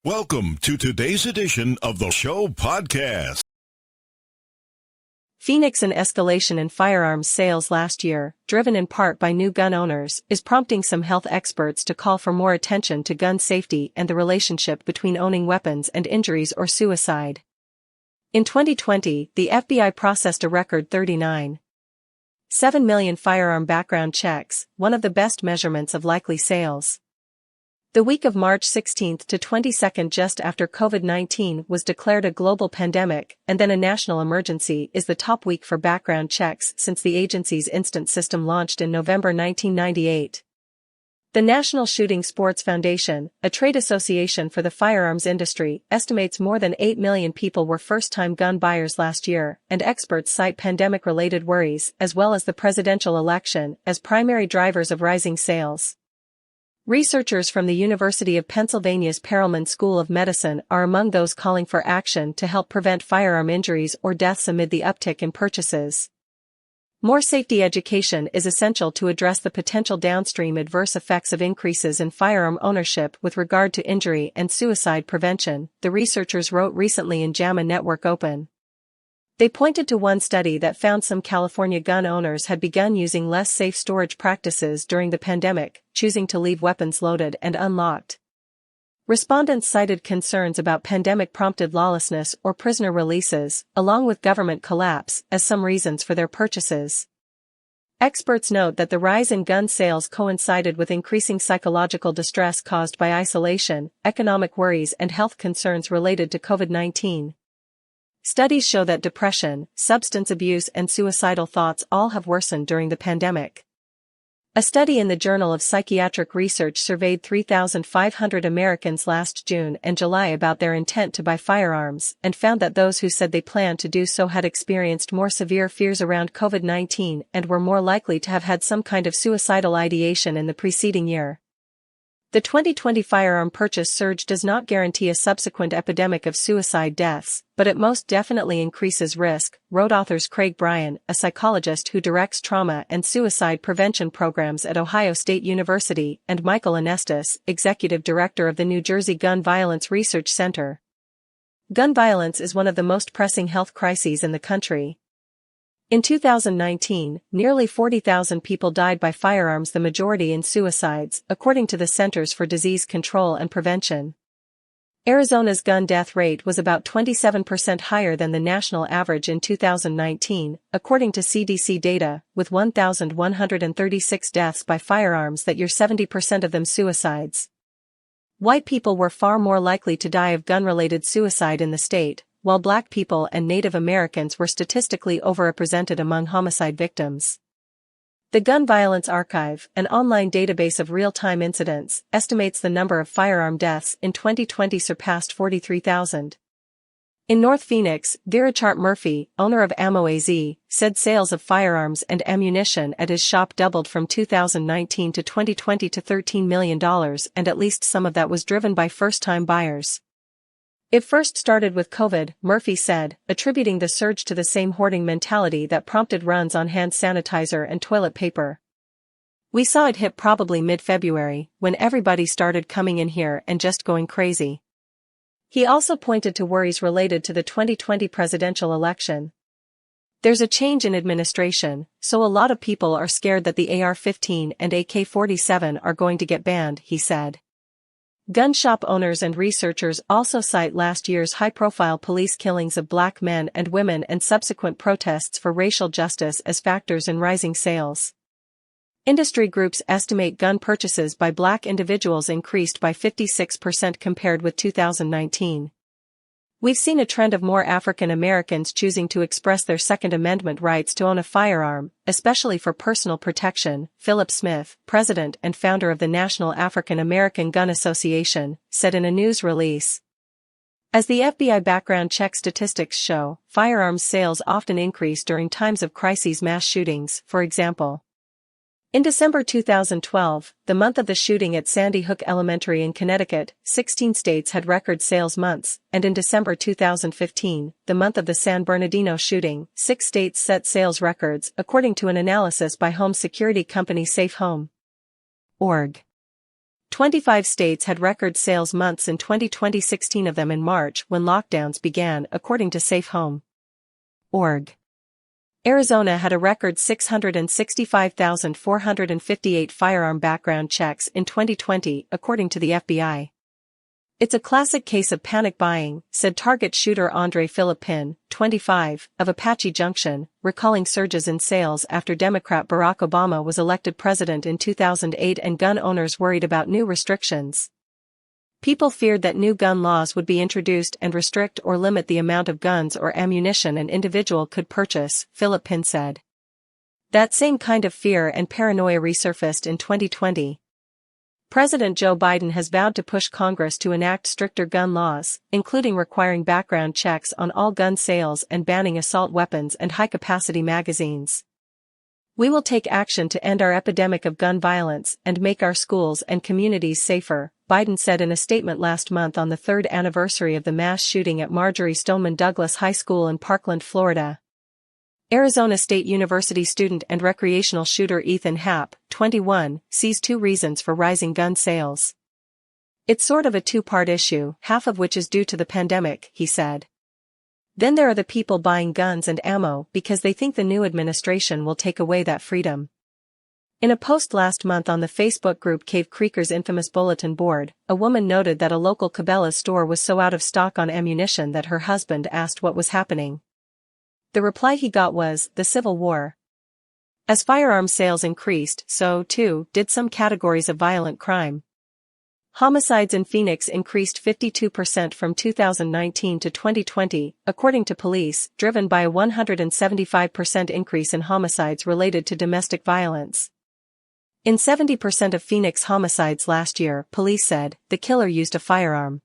Welcome to today's edition of the show podcast. Phoenix and escalation in firearms sales last year, driven in part by new gun owners, is prompting some health experts to call for more attention to gun safety and the relationship between owning weapons and injuries or suicide. In 2020, the FBI processed a record 39.7 million firearm background checks, one of the best measurements of likely sales. The week of March 16 to 22, just after COVID-19 was declared a global pandemic and then a national emergency, is the top week for background checks since the agency's instant system launched in November 1998. The National Shooting Sports Foundation, a trade association for the firearms industry, estimates more than 8 million people were first-time gun buyers last year, and experts cite pandemic-related worries as well as the presidential election as primary drivers of rising sales. Researchers from the University of Pennsylvania's Perelman School of Medicine are among those calling for action to help prevent firearm injuries or deaths amid the uptick in purchases. More safety education is essential to address the potential downstream adverse effects of increases in firearm ownership with regard to injury and suicide prevention, the researchers wrote recently in JAMA Network Open. They pointed to one study that found some California gun owners had begun using less safe storage practices during the pandemic, choosing to leave weapons loaded and unlocked. Respondents cited concerns about pandemic-prompted lawlessness or prisoner releases, along with government collapse, as some reasons for their purchases. Experts note that the rise in gun sales coincided with increasing psychological distress caused by isolation, economic worries and health concerns related to COVID-19. Studies show that depression, substance abuse and suicidal thoughts all have worsened during the pandemic. A study in the Journal of Psychiatric Research surveyed 3,500 Americans last June and July about their intent to buy firearms and found that those who said they planned to do so had experienced more severe fears around COVID-19 and were more likely to have had some kind of suicidal ideation in the preceding year. The 2020 firearm purchase surge does not guarantee a subsequent epidemic of suicide deaths, but it most definitely increases risk, wrote authors Craig Bryan, a psychologist who directs trauma and suicide prevention programs at Ohio State University, and Michael Anestis, executive director of the New Jersey Gun Violence Research Center. Gun violence is one of the most pressing health crises in the country. In 2019, nearly 40,000 people died by firearms, the majority in suicides, according to the Centers for Disease Control and Prevention. Arizona's gun death rate was about 27% higher than the national average in 2019, according to CDC data, with 1,136 deaths by firearms that year, 70% of them suicides. White people were far more likely to die of gun-related suicide in the state, while Black people and Native Americans were statistically overrepresented among homicide victims. The Gun Violence Archive, an online database of real-time incidents, estimates the number of firearm deaths in 2020 surpassed 43,000. In North Phoenix, Veerachart Murphy, owner of Ammo AZ, said sales of firearms and ammunition at his shop doubled from 2019 to 2020 to $13 million, and at least some of that was driven by first-time buyers. It first started with COVID, Murphy said, attributing the surge to the same hoarding mentality that prompted runs on hand sanitizer and toilet paper. We saw it hit probably mid-February, when everybody started coming in here and just going crazy. He also pointed to worries related to the 2020 presidential election. There's a change in administration, so a lot of people are scared that the AR-15 and AK-47 are going to get banned, he said. Gun shop owners and researchers also cite last year's high-profile police killings of Black men and women and subsequent protests for racial justice as factors in rising sales. Industry groups estimate gun purchases by Black individuals increased by 56% compared with 2019. We've seen a trend of more African Americans choosing to express their Second Amendment rights to own a firearm, especially for personal protection, Philip Smith, president and founder of the National African American Gun Association, said in a news release. As the FBI background check statistics show, firearms sales often increase during times of crises, mass shootings, for example. In December 2012, the month of the shooting at Sandy Hook Elementary in Connecticut, 16 states had record sales months, and in December 2015, the month of the San Bernardino shooting, 6 states set sales records, according to an analysis by home security company SafeHome.org. 25 states had record sales months in 2020, 16 of them in March when lockdowns began, according to SafeHome.org. Arizona had a record 665,458 firearm background checks in 2020, according to the FBI. It's a classic case of panic buying, said target shooter Andre Philippin, 25, of Apache Junction, recalling surges in sales after Democrat Barack Obama was elected president in 2008 and gun owners worried about new restrictions. People feared that new gun laws would be introduced and restrict or limit the amount of guns or ammunition an individual could purchase, Philippin said. That same kind of fear and paranoia resurfaced in 2020. President Joe Biden has vowed to push Congress to enact stricter gun laws, including requiring background checks on all gun sales and banning assault weapons and high-capacity magazines. We will take action to end our epidemic of gun violence and make our schools and communities safer, Biden said in a statement last month on the third anniversary of the mass shooting at Marjory Stoneman Douglas High School in Parkland, Florida. Arizona State University student and recreational shooter Ethan Happ, 21, sees two reasons for rising gun sales. It's sort of a two-part issue, half of which is due to the pandemic, he said. Then there are the people buying guns and ammo because they think the new administration will take away that freedom. In a post last month on the Facebook group Cave Creekers' infamous bulletin board, a woman noted that a local Cabela's store was so out of stock on ammunition that her husband asked what was happening. The reply he got was, "The Civil War." As firearm sales increased, so, too, did some categories of violent crime. Homicides in Phoenix increased 52% from 2019 to 2020, according to police, driven by a 175% increase in homicides related to domestic violence. In 70% of Phoenix homicides last year, police said, the killer used a firearm.